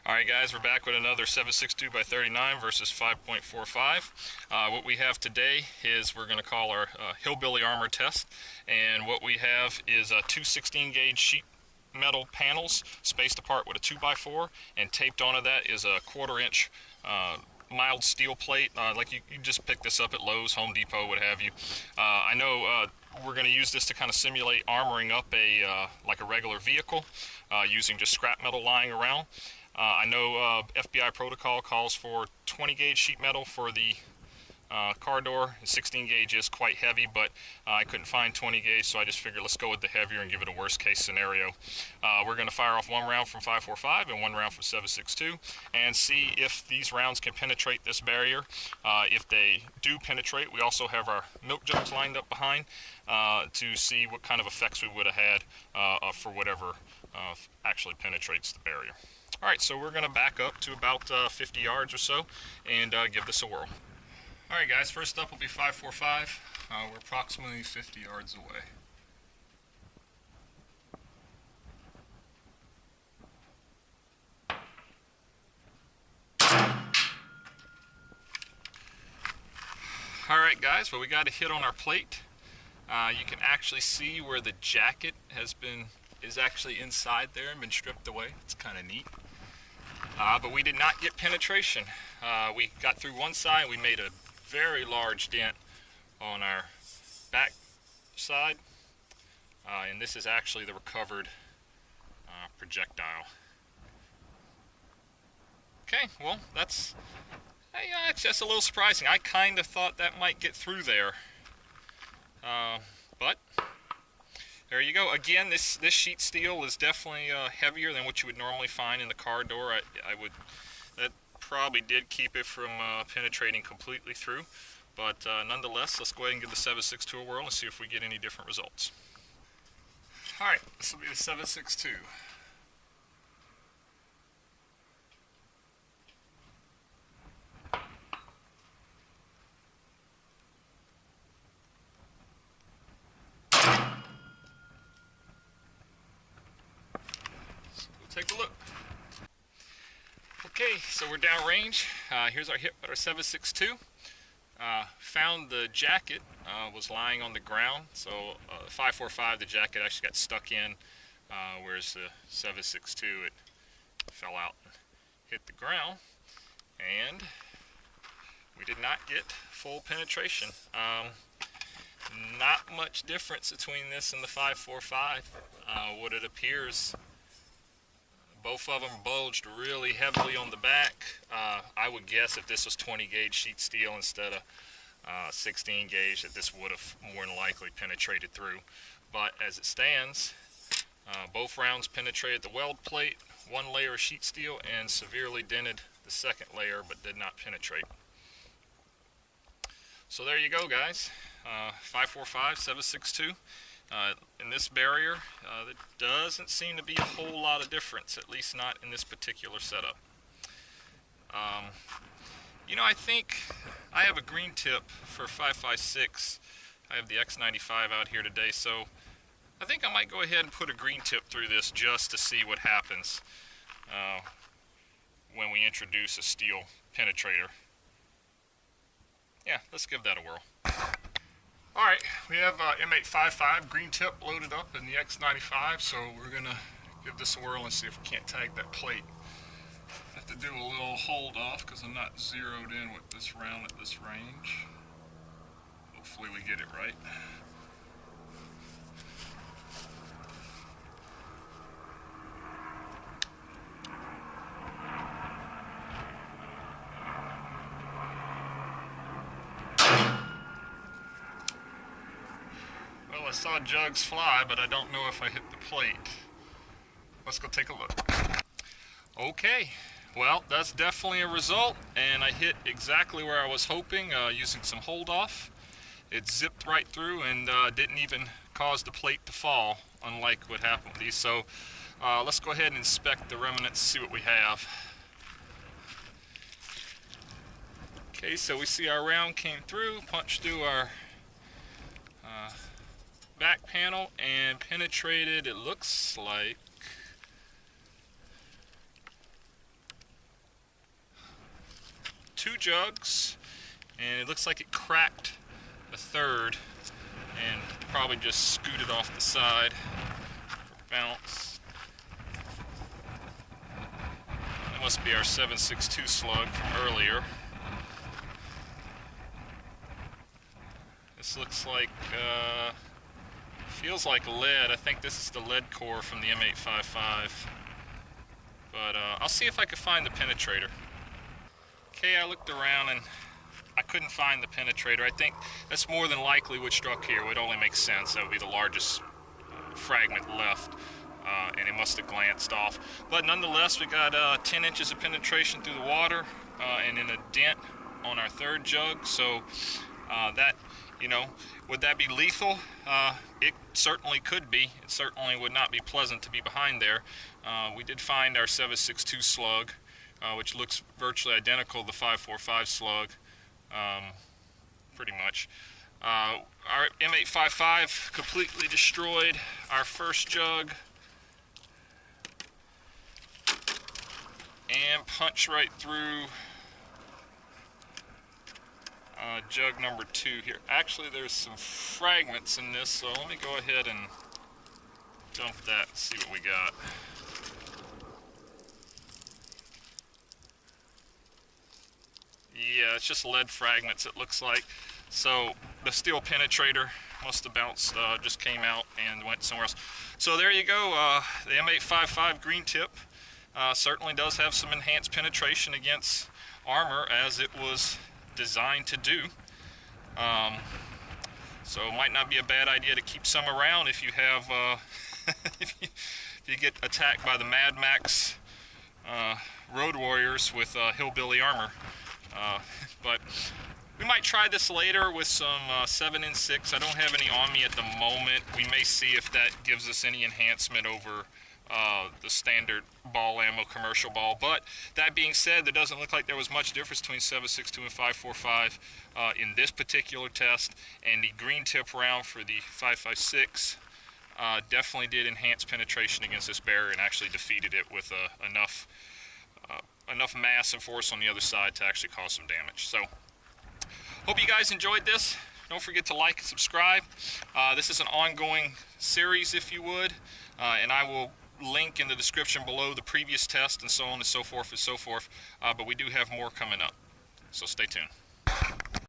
Alright guys, we're back with another 7.62 by 39 versus 5.45. What we have today is we're going to call our Hillbilly armor test, and what we have is two 16 gauge sheet metal panels spaced apart with a 2x4, and taped onto that is a 1/4 inch mild steel plate. Like you just pick this up at Lowe's, Home Depot, what have you. I know we're going to use this to kind of simulate armoring up like a regular vehicle using just scrap metal lying around. I know FBI protocol calls for 20 gauge sheet metal for the car door. 16 gauge is quite heavy, but I couldn't find 20 gauge, so I just figured let's go with the heavier and give it a worst case scenario. We're going to fire off one round from 5.45 and one round from 7.62 and see if these rounds can penetrate this barrier. If they do penetrate, we also have our milk jugs lined up behind to see what kind of effects we would have had for whatever actually penetrates the barrier. Alright, so we're going to back up to about 50 yards or so and give this a whirl. Alright guys, first up will be 5.45. We're approximately 50 yards away. Alright guys, well, we got a hit on our plate. You can actually see where the jacket is actually inside there and been stripped away. It's kind of neat. But we did not get penetration. We got through one side. We made a very large dent on our back side, and this is actually the recovered projectile. Okay, well, it's just a little surprising. I kind of thought that might get through there, but there you go. Again, this sheet steel is definitely heavier than what you would normally find in the car door. That probably did keep it from penetrating completely through, but nonetheless, let's go ahead and give the 7.62 a whirl and see if we get any different results. Alright, this will be the 7.62. Take a look. Okay, so we're downrange. Here's our hit with our 7.62. Found the jacket was lying on the ground. So 5.45, the jacket actually got stuck in, whereas the 7.62 it fell out and hit the ground, and we did not get full penetration. Not much difference between this and the 5.45. What it appears, both of them bulged really heavily on the back. I would guess if this was 20 gauge sheet steel instead of 16 gauge, that this would have more than likely penetrated through. But as it stands, both rounds penetrated the weld plate, one layer of sheet steel, and severely dented the second layer, but did not penetrate. So there you go, guys. 5.45, 7.62. In this barrier, there doesn't seem to be a whole lot of difference, at least not in this particular setup. I think I have a green tip for 5.56. I have the X95 out here today, so I think I might go ahead and put a green tip through this just to see what happens when we introduce a steel penetrator. Yeah, let's give that a whirl. Alright, we have M855 green tip loaded up in the X95, so we're going to give this a whirl and see if we can't tag that plate. I have to do a little hold off because I'm not zeroed in with this round at this range. Hopefully we get it right. I saw jugs fly, but I don't know if I hit the plate. Let's go take a look. Okay, well, that's definitely a result, and I hit exactly where I was hoping using some hold off. It zipped right through and didn't even cause the plate to fall, unlike what happened with these. So let's go ahead and inspect the remnants, see what we have. Okay, so we see our round came through, punched through our back panel and penetrated, it looks like, 2 jugs, and it looks like it cracked a third and probably just scooted off the side for bounce. That must be our 7.62 slug from earlier. This looks like, feels like lead. I think this is the lead core from the M855. But I'll see if I can find the penetrator. Okay, I looked around and I couldn't find the penetrator. I think that's more than likely what struck here. It would only make sense. That would be the largest fragment left, and it must have glanced off. But nonetheless, we got 10 inches of penetration through the water, and then a dent on our third jug. So that, you know, would that be lethal? It certainly could be. It certainly would not be pleasant to be behind there. We did find our 7.62 slug, which looks virtually identical to the 5.45 slug, pretty much. Our M855 completely destroyed our first jug and punched right through jug number 2 here. Actually, there's some fragments in this, so let me go ahead and dump that and see what we got. Yeah, it's just lead fragments, it looks like. So the steel penetrator must have bounced, just came out and went somewhere else. So there you go. The M855 green tip certainly does have some enhanced penetration against armor, as it was designed to do. So it might not be a bad idea to keep some around if you have if you get attacked by the Mad Max road warriors with Hillbilly armor. But we might try this later with some 7.6. I don't have any on me at the moment. We may see if that gives us any enhancement over the standard ball ammo commercial ball. But that being said, there doesn't look like there was much difference between 7.62 and 5.45 in this particular test. And the green tip round for the 5.56 definitely did enhance penetration against this barrier and actually defeated it with enough mass and force on the other side to actually cause some damage. So, hope you guys enjoyed this. Don't forget to like and subscribe. This is an ongoing series, if you would, and I will link in the description below the previous test and so on and so forth and so forth, but we do have more coming up, so stay tuned.